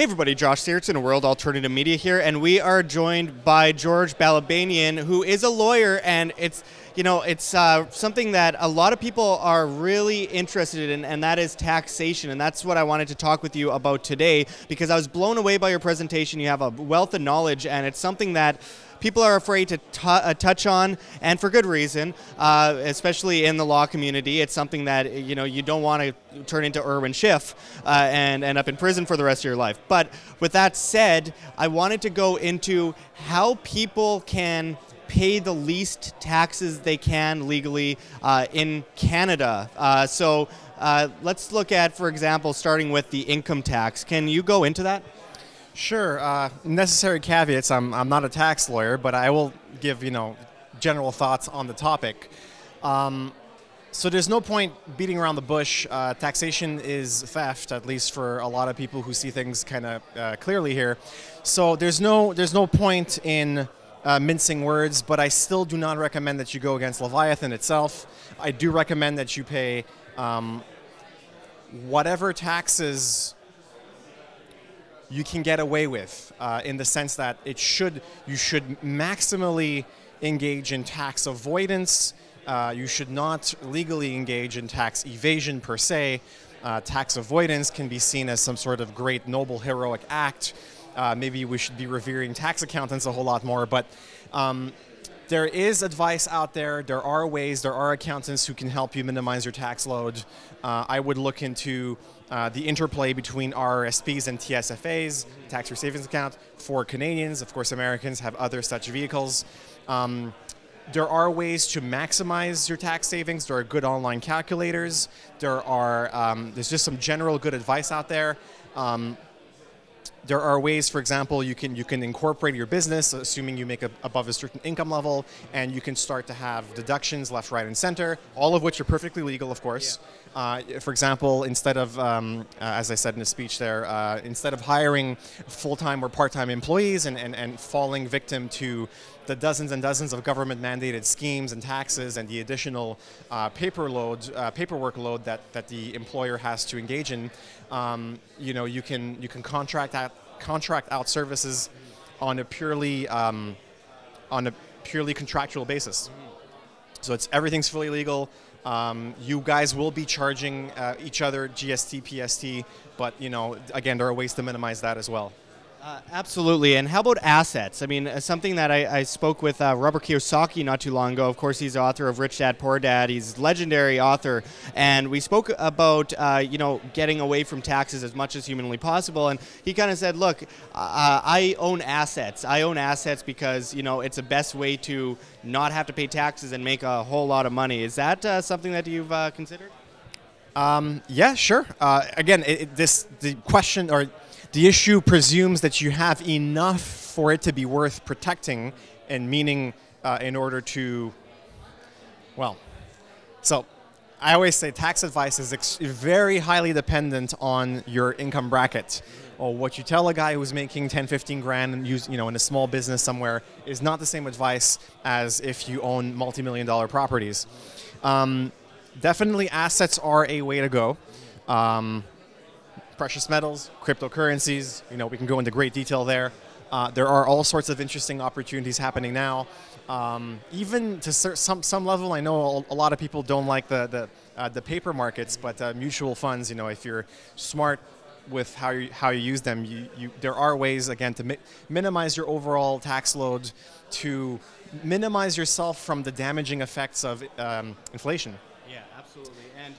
Hey everybody, Josh Sigurdson of World Alternative Media here, and we are joined by George Balabanian, who is a lawyer, and it's something that a lot of people are really interested in, and that is taxation, and that's what I wanted to talk with you about today, because I was blown away by your presentation. You have a wealth of knowledge, and it's something that people are afraid to touch on, and for good reason, especially in the law community. It's something that you don't want to turn into Irwin Schiff and end up in prison for the rest of your life. But with that said, I wanted to go into how people can pay the least taxes they can legally in Canada. So let's look at, for example, starting with the income tax. Can you go into that? Sure. Necessary caveats. I'm not a tax lawyer, but I will give general thoughts on the topic. So there's no point beating around the bush. Taxation is theft, at least for a lot of people who see things kind of clearly here. So there's no point in mincing words, but I still do not recommend that you go against Leviathan itself. I do recommend that you pay whatever taxes you can get away with, in the sense that you should maximally engage in tax avoidance. You should not legally engage in tax evasion per se. Tax avoidance can be seen as some sort of great, noble, heroic act. Maybe we should be revering tax accountants a whole lot more, but there is advice out there. There are ways. There are accountants who can help you minimize your tax load. I would look into the interplay between RRSPs and TSFAs, tax-free savings account, for Canadians. Of course, Americans have other such vehicles. There are ways to maximize your tax savings. There are good online calculators. There's just some general good advice out there. There are ways, for example, you can incorporate your business, assuming you make above a certain income level, and you can start to have deductions left, right, and center, all of which are perfectly legal, of course. Yeah. For example, instead of, as I said in the speech there, instead of hiring full-time or part-time employees and falling victim to the dozens and dozens of government-mandated schemes and taxes and the additional paperwork load that the employer has to engage in, you can contract out services on a purely contractual basis. So everything's fully legal. You guys will be charging each other GST, PST, but again, there are ways to minimize that as well. Absolutely. And how about assets? I mean, something that I spoke with Robert Kiyosaki not too long ago. Of course, he's the author of Rich Dad, Poor Dad. He's a legendary author. And we spoke about, getting away from taxes as much as humanly possible. And he kind of said, look, I own assets. I own assets because, it's the best way to not have to pay taxes and make a whole lot of money. Is that something that you've considered? Yeah, sure. Again, the question or the issue presumes that you have enough for it to be worth protecting, and meaning in order to, so I always say tax advice is very highly dependent on your income bracket. Or what you tell a guy who's making 10, 15 grand and in a small business somewhere is not the same advice as if you own multi-million-dollar properties. Definitely assets are a way to go. Precious metals, cryptocurrencies, we can go into great detail there. There are all sorts of interesting opportunities happening now. Even to some level, I know a lot of people don't like the paper markets, but mutual funds, if you're smart with how you use them, there are ways, again, to minimize your overall tax load, to minimize yourself from the damaging effects of inflation. Yeah, absolutely. And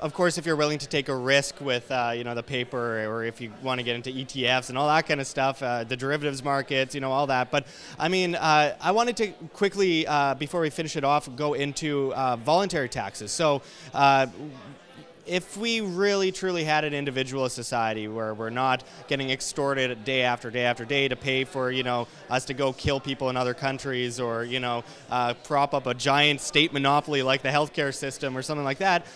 of course, if you're willing to take a risk with the paper, or if you want to get into ETFs and all that kind of stuff, the derivatives markets, all that. But I mean, I wanted to quickly, before we finish it off, go into voluntary taxes. So if we really truly had an individualist society where we're not getting extorted day after day after day to pay for us to go kill people in other countries, or prop up a giant state monopoly like the healthcare system or something like that,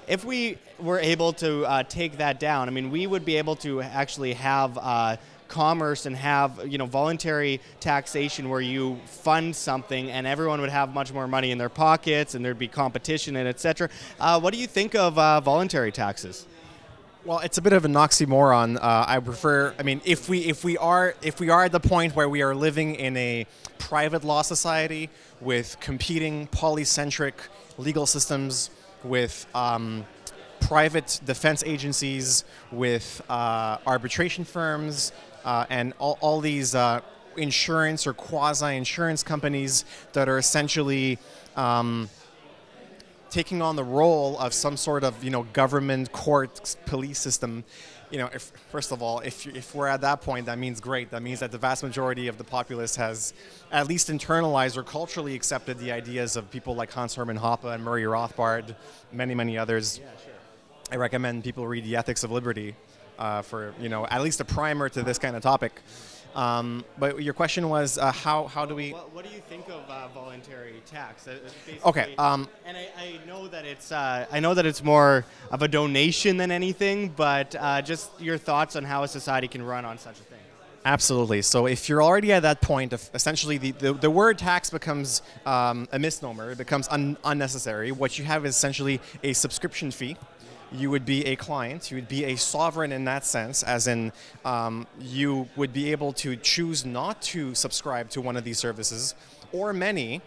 if we were able to take that down, I mean, we would be able to actually have commerce and have voluntary taxation where you fund something and everyone would have much more money in their pockets and there'd be competition and etc. What do you think of voluntary taxes? Well, it's a bit of an oxymoron. I prefer. I mean, if we are at the point where we are living in a private law society with competing polycentric legal systems, with private defense agencies, with arbitration firms, and all these insurance or quasi-insurance companies that are essentially taking on the role of some sort of government, court, police system. First of all, if we're at that point, that means great. That means that the vast majority of the populace has at least internalized or culturally accepted the ideas of people like Hans Hermann Hoppe and Murray Rothbard, many others. Yeah, sure. I recommend people read The Ethics of Liberty for at least a primer to this kind of topic. But your question was how do we? What do you think of voluntary tax? Okay. And I know that it's more of a donation than anything, but just your thoughts on how a society can run on such a thing. Absolutely. So if you're already at that point, essentially the word tax becomes a misnomer. It becomes unnecessary. What you have is essentially a subscription fee. You would be a client, you would be a sovereign in that sense, as in you would be able to choose not to subscribe to one of these services, or many,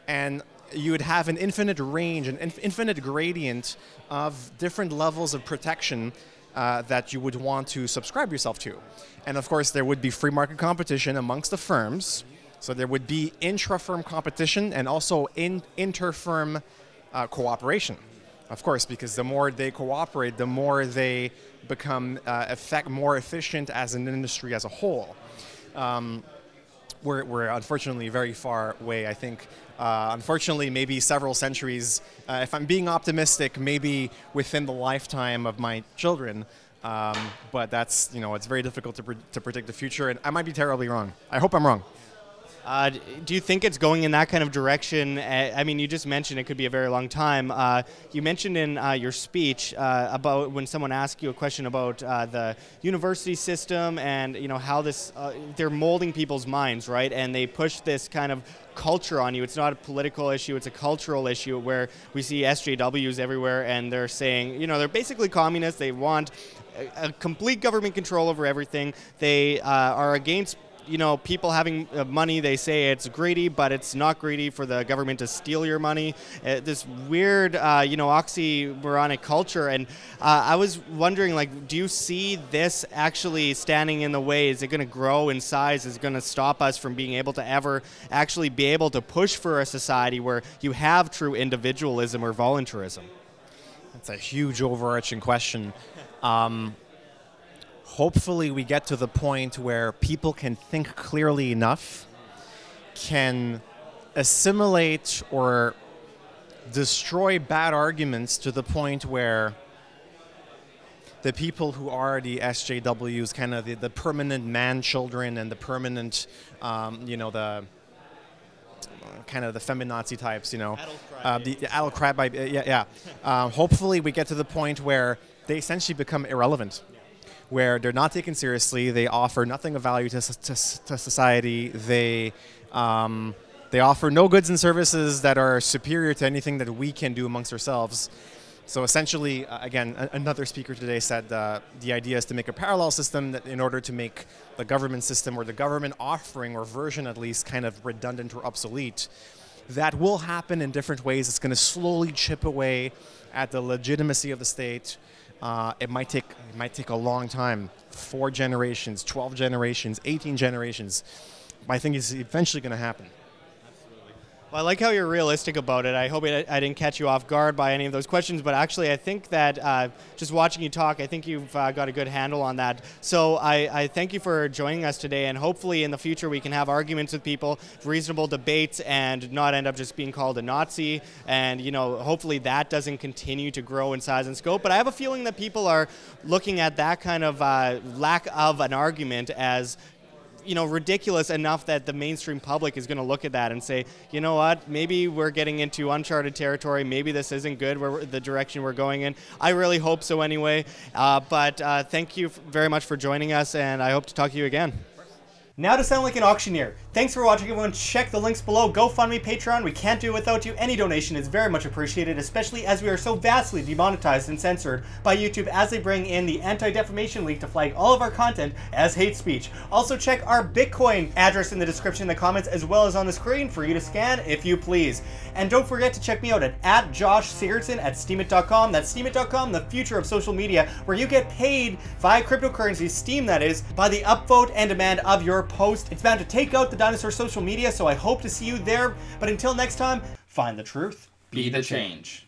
and you would have an infinite range, an infinite gradient of different levels of protection that you would want to subscribe yourself to. And of course, there would be free market competition amongst the firms, so there would be intra-firm competition and also inter-firm cooperation. Of course, because the more they cooperate, the more they become more efficient as an industry as a whole. We're unfortunately very far away. I think, unfortunately, maybe several centuries. If I'm being optimistic, maybe within the lifetime of my children. But that's it's very difficult to predict the future, and I might be terribly wrong. I hope I'm wrong. Do you think it's going in that kind of direction? I mean, you just mentioned it could be a very long time. You mentioned in your speech about when someone asked you a question about the university system and how this they're molding people's minds, right? And they push this kind of culture on you. It's not a political issue; it's a cultural issue where we see SJWs everywhere, and they're saying, they're basically communists. They want a complete government control over everything. They are against people having money. They say it's greedy, but it's not greedy for the government to steal your money. This weird, oxymoronic culture. And I was wondering, do you see this actually standing in the way? Is it going to grow in size? Is it going to stop us from being able to ever actually be able to push for a society where you have true individualism or voluntarism? That's a huge overarching question. Hopefully we get to the point where people can think clearly enough, can assimilate or destroy bad arguments to the point where the people who are the SJWs, kind of the permanent man-children and the permanent, the kind of the feminazi types, the adult crab, hopefully we get to the point where they essentially become irrelevant. Where they're not taken seriously, they offer nothing of value to society, they offer no goods and services that are superior to anything that we can do amongst ourselves. So essentially, again, another speaker today said the idea is to make a parallel system that in order to make the government system or the government offering or version at least kind of redundant or obsolete. That will happen in different ways. It's going to slowly chip away at the legitimacy of the state. It might take a long time, 4 generations, 12 generations, 18 generations. But I think it's eventually going to happen. Well, I like how you're realistic about it. I hope I didn't catch you off guard by any of those questions, but actually I think that just watching you talk, I think you've got a good handle on that. So I thank you for joining us today, and hopefully in the future we can have arguments with people, reasonable debates, and not end up just being called a Nazi, and hopefully that doesn't continue to grow in size and scope. But I have a feeling that people are looking at that kind of lack of an argument as ridiculous enough that the mainstream public is going to look at that and say, you know what, maybe we're getting into uncharted territory. Maybe this isn't good, the direction we're going in. I really hope so anyway. But thank you very much for joining us, and I hope to talk to you again. Now to sound like an auctioneer. Thanks for watching, everyone. Check the links below. GoFundMe, Patreon. We can't do it without you. Any donation is very much appreciated, especially as we are so vastly demonetized and censored by YouTube as they bring in the Anti-Defamation League to flag all of our content as hate speech. Also check our Bitcoin address in the description in the comments, as well as on the screen for you to scan if you please. And don't forget to check me out at Josh Sigurdson at steemit.com. That's steemit.com, the future of social media, where you get paid via cryptocurrency, Steem that is, by the upvote and demand of your post. It's bound to take out the dinosaur social media, so I hope to see you there. But until next time, find the truth. Be the change.